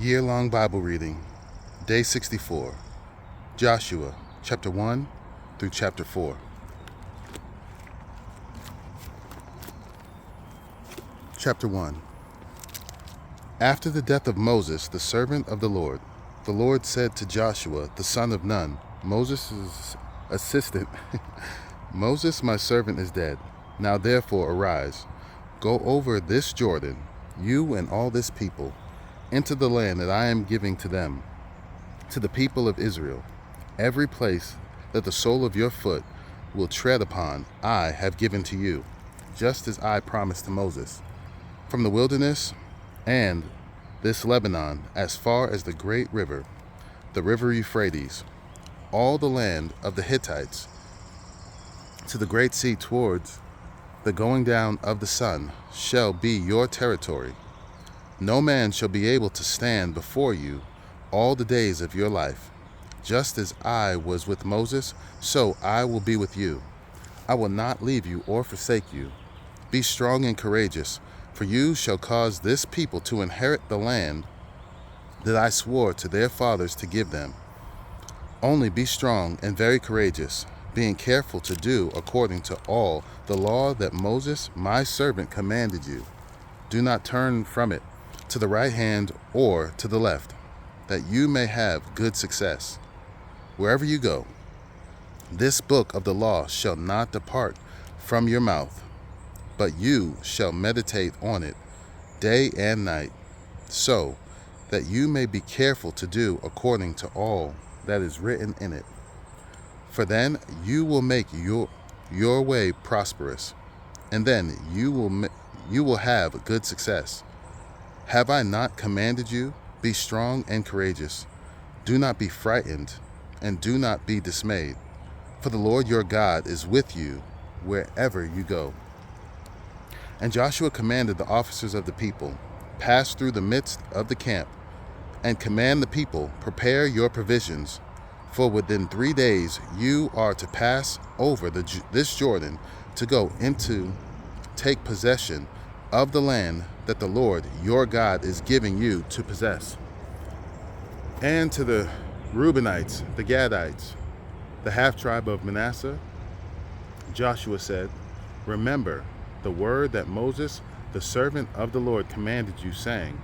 Year-long Bible reading, Day 64, Joshua, chapter 1 through chapter 4. Chapter 1. After the death of Moses, the servant of the Lord said to Joshua, the son of Nun, Moses' assistant, Moses, my servant, is dead. Now therefore arise, go over this Jordan, you and all this people, into the land that I am giving to them, to the people of Israel. Every place that the sole of your foot will tread upon, I have given to you, just as I promised to Moses. From the wilderness and this Lebanon, as far as the great river, the river Euphrates, all the land of the Hittites, to the great sea towards the going down of the sun, shall be your territory. No man shall be able to stand before you all the days of your life. Just as I was with Moses, so I will be with you. I will not leave you or forsake you. Be strong and courageous, for you shall cause this people to inherit the land that I swore to their fathers to give them. Only be strong and very courageous, being careful to do according to all the law that Moses, my servant, commanded you. Do not turn from it to the right hand or to the left, that you may have good success. Wherever you go, this book of the law shall not depart from your mouth, but you shall meditate on it day and night, so that you may be careful to do according to all that is written in it. For then you will make your way prosperous, and then you will have good success. Have I not commanded you? Be strong and courageous. Do not be frightened, and do not be dismayed, for the Lord your God is with you wherever you go. And Joshua commanded the officers of the people, pass through the midst of the camp, and command the people, prepare your provisions, for within 3 days you are to pass over this Jordan to go into take possession of the land that the Lord your God is giving you to possess. And to the Reubenites, the Gadites, the half-tribe of Manasseh, Joshua said, remember the word that Moses, the servant of the Lord, commanded you, saying,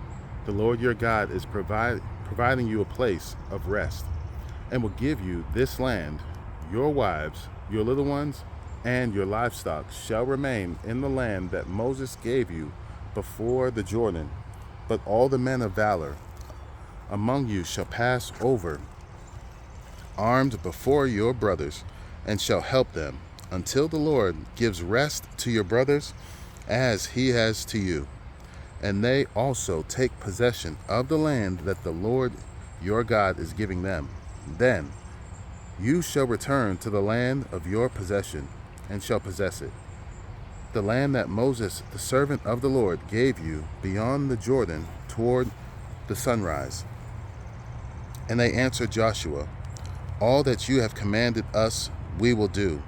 the Lord your God is providing you a place of rest, and will give you this land. Your wives, your little ones, and your livestock shall remain in the land that Moses gave you before the Jordan. But all the men of valor among you shall pass over armed before your brothers, and shall help them, until the Lord gives rest to your brothers as he has to you. And they also take possession of the land that the Lord your God is giving them. Then you shall return to the land of your possession, and shall possess it, the land that Moses, the servant of the Lord, gave you beyond the Jordan toward the sunrise. And they answered Joshua, all that you have commanded us we will do,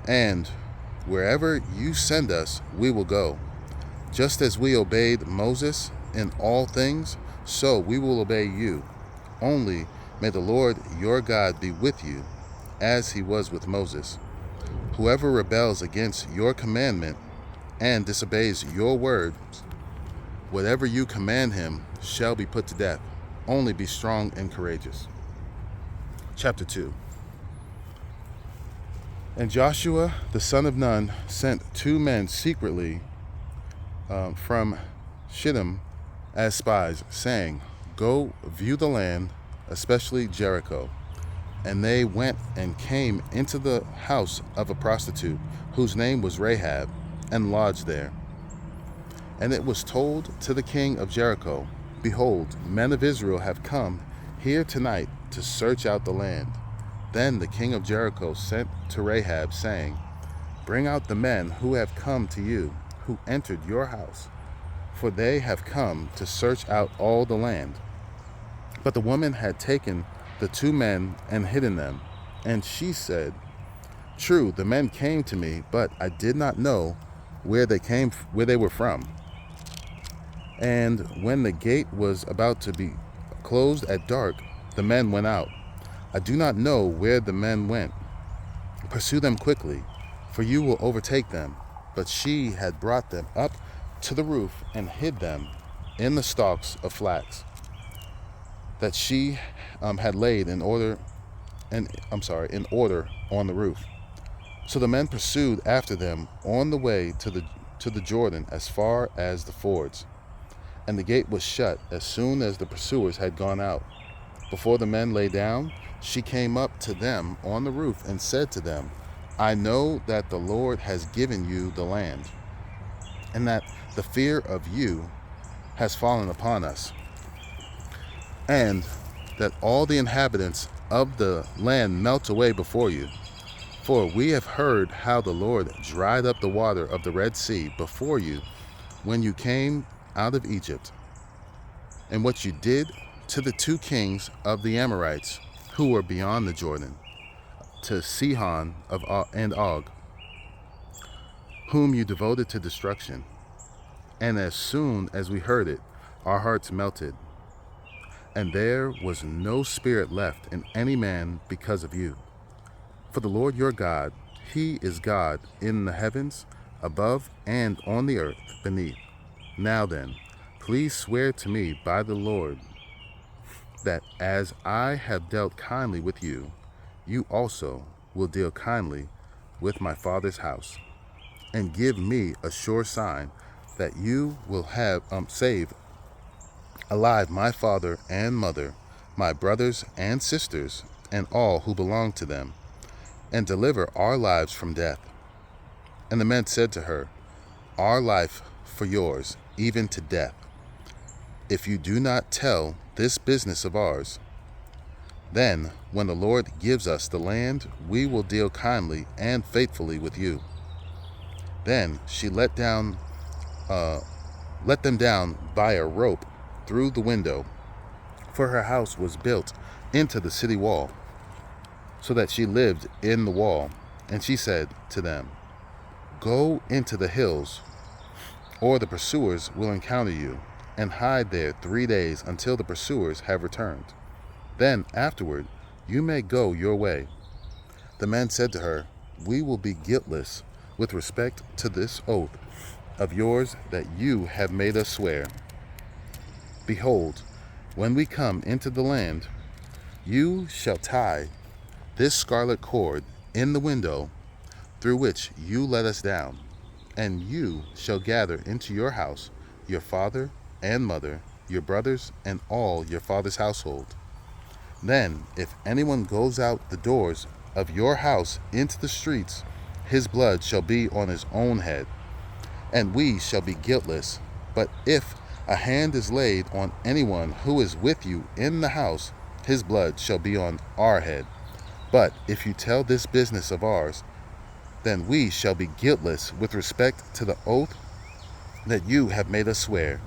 and wherever you send us we will go. Just as we obeyed Moses in all things, so we will obey you. Only may the Lord your God be with you, as he was with Moses. Whoever rebels against your commandment and disobeys your words, whatever you command him shall be put to death. Only be strong and courageous. Chapter 2. And Joshua the son of Nun sent 2 men secretly from Shittim as spies, saying, go view the land, especially Jericho. And they went and came into the house of a prostitute, whose name was Rahab, and lodged there. And it was told to the king of Jericho, behold, men of Israel have come here tonight to search out the land. Then the king of Jericho sent to Rahab, saying, bring out the men who have come to you, who entered your house, for they have come to search out all the land. But the woman had taken the 2 men and hidden them. And she said, true, the men came to me, but I did not know where they were from. And when the gate was about to be closed at dark, the men went out. I do not know where the men went. Pursue them quickly, for you will overtake them. But she had brought them up to the roof and hid them in the stalks of flax that she had laid in order on the roof. So the men pursued after them on the way to the Jordan as far as the fords. And the gate was shut as soon as the pursuers had gone out. Before the men lay down, she came up to them on the roof and said to them, I know that the Lord has given you the land, and that the fear of you has fallen upon us, and that all the inhabitants of the land melt away before you. For we have heard how the Lord dried up the water of the Red Sea before you when you came out of Egypt, and what you did to the two kings of the Amorites who were beyond the Jordan, to Sihon and Og, whom you devoted to destruction. And as soon as we heard it, our hearts melted, and there was no spirit left in any man because of you. For the Lord your God, he is God in the heavens above and on the earth beneath. Now then, please swear to me by the Lord that as I have dealt kindly with you, you also will deal kindly with my father's house, and give me a sure sign that you will have save alive my father and mother, my brothers and sisters, and all who belong to them, and deliver our lives from death. And the men said to her, Our life for yours, even to death. If you do not tell this business of ours, then when the Lord gives us the land, we will deal kindly and faithfully with you. Then she let them down by a rope through the window, for her house was built into the city wall, so that she lived in the wall. And she said to them, Go into the hills, or the pursuers will encounter you, and hide there 3 days until the pursuers have returned. Then afterward you may go your way. The men said to her, We will be guiltless with respect to this oath of yours that you have made us swear. Behold, when we come into the land, you shall tie this scarlet cord in the window through which you let us down, and you shall gather into your house your father and mother, your brothers, and all your father's household. Then, if anyone goes out the doors of your house into the streets, his blood shall be on his own head, and we shall be guiltless. But if a hand is laid on anyone who is with you in the house, his blood shall be on our head. But if you tell this business of ours, then we shall be guiltless with respect to the oath that you have made us swear.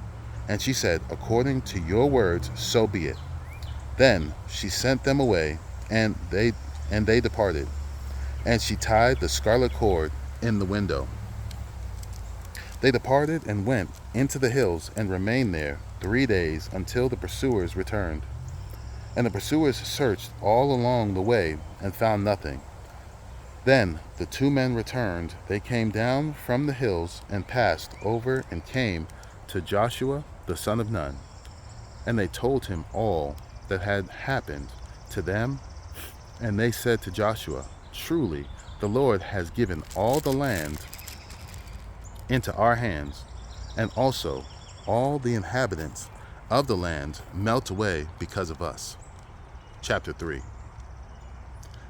And she said, According to your words, so be it. Then she sent them away, and they departed. And she tied the scarlet cord in the window. They departed and went into the hills and remained there 3 days until the pursuers returned. And the pursuers searched all along the way and found nothing. Then the two men returned. They came down from the hills and passed over and came to Joshua the son of Nun. And they told him all that had happened to them. And they said to Joshua, Truly, the Lord has given all the land into our hands, and also all the inhabitants of the land melt away because of us. Chapter 3.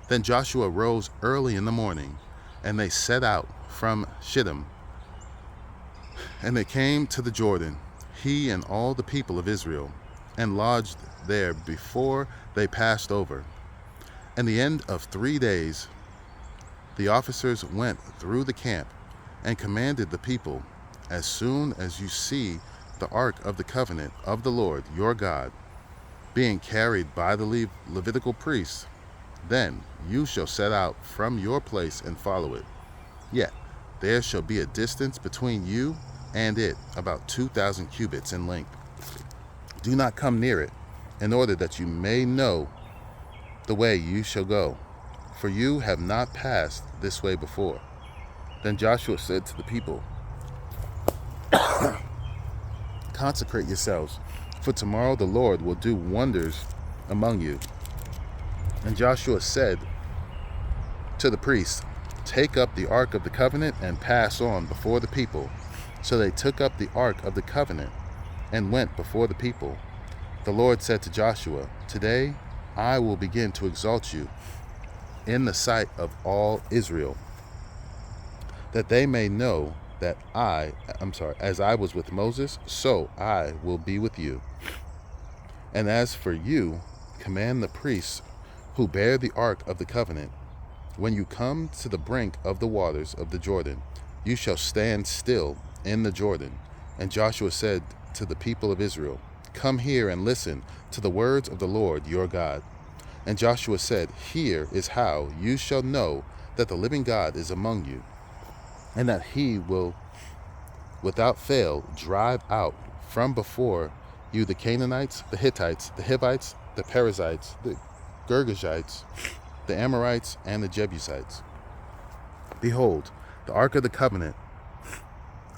Then Joshua rose early in the morning, and they set out from Shittim. And they came to the Jordan, he and all the people of Israel, and lodged there before they passed over. And the end of 3 days, the officers went through the camp and commanded the people, As soon as you see the ark of the covenant of the Lord your God being carried by the Levitical priests, then you shall set out from your place and follow it. Yet there shall be a distance between you and it about 2,000 cubits in length. Do not come near it, in order that you may know the way you shall go, for you have not passed this way before. Then Joshua said to the people, consecrate yourselves, for tomorrow the Lord will do wonders among you. And Joshua said to the priests, take up the ark of the covenant and pass on before the people. So they took up the ark of the covenant and went before the people. The Lord said to Joshua, today I will begin to exalt you in the sight of all Israel, that they may know that as I was with Moses, so I will be with you. And as for you, command the priests who bear the ark of the covenant, when you come to the brink of the waters of the Jordan, you shall stand still in the Jordan. And Joshua said to the people of Israel, come here and listen to the words of the Lord your God. And Joshua said, here is how you shall know that the living God is among you, and that he will without fail drive out from before you the Canaanites, the Hittites, the Hivites, the Perizzites, the Girgashites, the Amorites, and the Jebusites. Behold, the ark of the covenant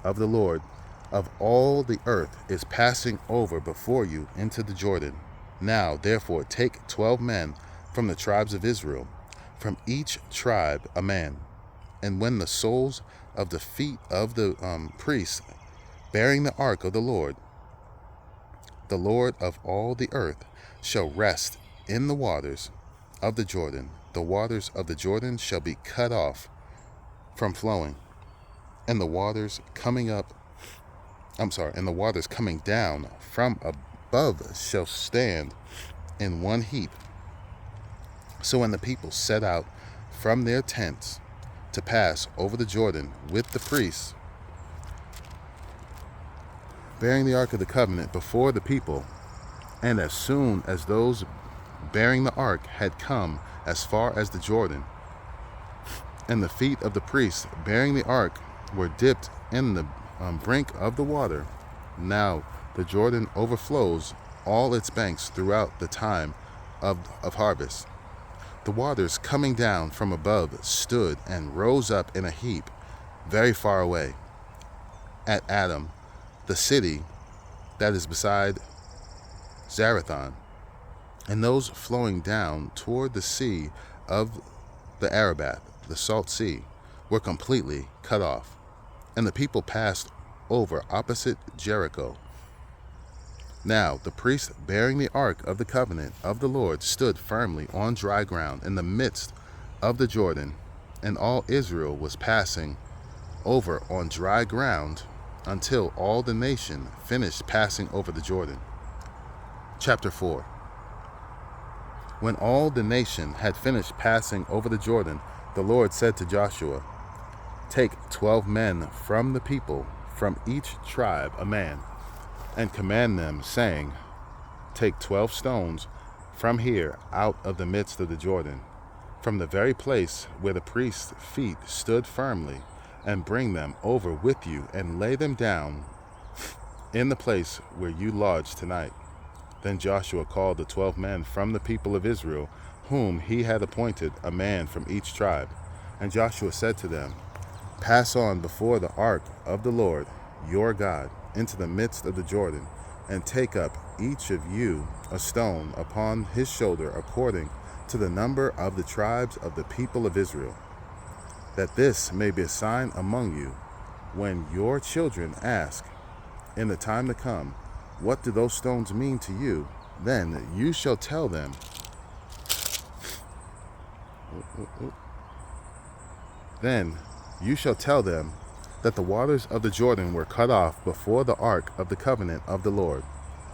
of the Lord of all the earth is passing over before you into the Jordan. Now, therefore, take 12 men from the tribes of Israel, from each tribe a man. And when the soles of the feet of the priests bearing the ark of the Lord of all the earth, shall rest in the waters of the Jordan, the waters of the Jordan shall be cut off from flowing, and the waters coming down from above shall stand in one heap. So when the people set out from their tents to pass over the Jordan with the priests bearing the ark of the covenant before the people, and as soon as those bearing the ark had come as far as the Jordan, and the feet of the priests bearing the ark were dipped in the brink of the water, now the Jordan overflows all its banks throughout the time of harvest. The waters coming down from above stood and rose up in a heap very far away at Adam, the city that is beside Zarethan, and those flowing down toward the sea of the Arabat, the salt sea, were completely cut off, and the people passed over opposite Jericho. Now the priest bearing the ark of the covenant of the Lord stood firmly on dry ground in the midst of the Jordan, and all Israel was passing over on dry ground until all the nation finished passing over the Jordan. Chapter 4. When all the nation had finished passing over the Jordan, the Lord said to Joshua, take 12 men from the people, from each tribe a man, and command them, saying, take 12 stones from here out of the midst of the Jordan, from the very place where the priest's feet stood firmly, and bring them over with you, and lay them down in the place where you lodge tonight. Then Joshua called the 12 men from the people of Israel, whom he had appointed, a man from each tribe. And Joshua said to them, pass on before the ark of the Lord your God into the midst of the Jordan, and take up each of you a stone upon his shoulder according to the number of the tribes of the people of Israel, that this may be a sign among you when your children ask in the time to come, what do those stones mean to you? Then you shall tell them, that the waters of the Jordan were cut off before the ark of the covenant of the Lord.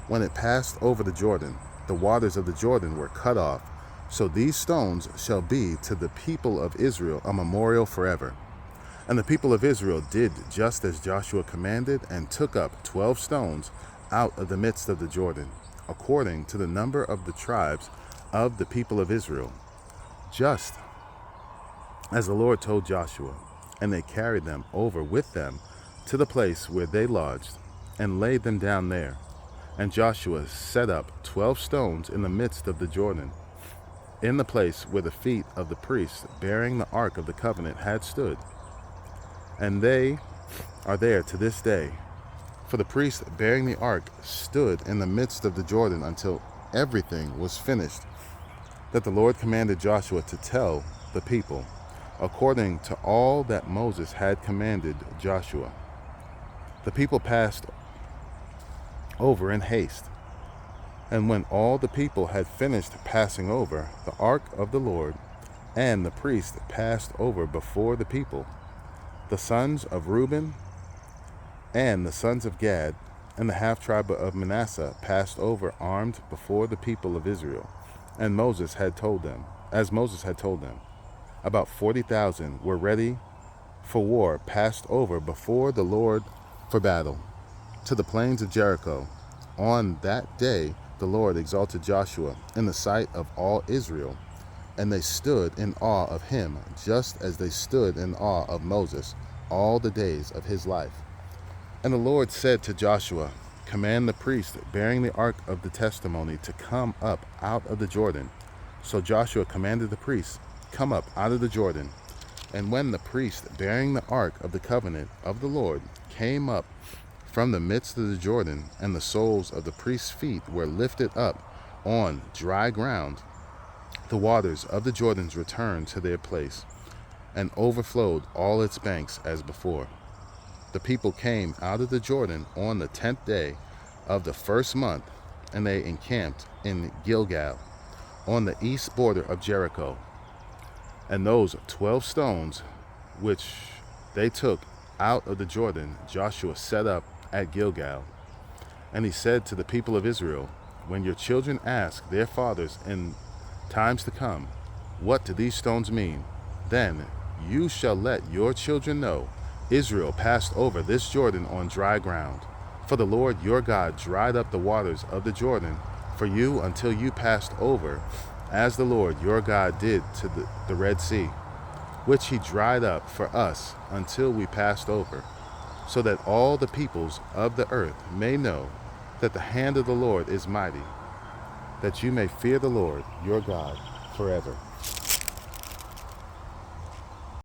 When it passed over the Jordan, the waters of the Jordan were cut off. So these stones shall be to the people of Israel a memorial forever. And the people of Israel did just as Joshua commanded, and took up 12 stones out of the midst of the Jordan, according to the number of the tribes of the people of Israel, just as the Lord told Joshua. And they carried them over with them to the place where they lodged, and laid them down there. And Joshua set up 12 stones in the midst of the Jordan, in the place where the feet of the priests bearing the ark of the covenant had stood. And they are there to this day. For the priest bearing the ark stood in the midst of the Jordan until everything was finished that the Lord commanded Joshua to tell the people, according to all that Moses had commanded Joshua. The people passed over in haste. And when all the people had finished passing over, the ark of the Lord and the priest passed over before the people. The sons of Reuben and the sons of Gad and the half-tribe of Manasseh passed over armed before the people of Israel, and Moses had told them, as Moses had told them. About 40,000 were ready for war, passed over before the Lord for battle, to the plains of Jericho. On that day the Lord exalted Joshua in the sight of all Israel, and they stood in awe of him, just as they stood in awe of Moses all the days of his life. And the Lord said to Joshua, command the priest bearing the ark of the testimony to come up out of the Jordan. So Joshua commanded the priests, come up out of the Jordan. And when the priest bearing the ark of the covenant of the Lord came up from the midst of the Jordan, and the soles of the priest's feet were lifted up on dry ground, the waters of the Jordan returned to their place, and overflowed all its banks as before. The people came out of the Jordan on the 10th day of the first month, and they encamped in Gilgal, on the east border of Jericho. And those 12 stones which they took out of the Jordan, Joshua set up at Gilgal. And he said to the people of Israel, when your children ask their fathers in times to come, what do these stones mean? Then you shall let your children know, Israel passed over this Jordan on dry ground. For the Lord your God dried up the waters of the Jordan for you until you passed over, as the Lord your God did to the Red Sea, which he dried up for us until we passed over, so that all the peoples of the earth may know that the hand of the Lord is mighty, that you may fear the Lord your God forever.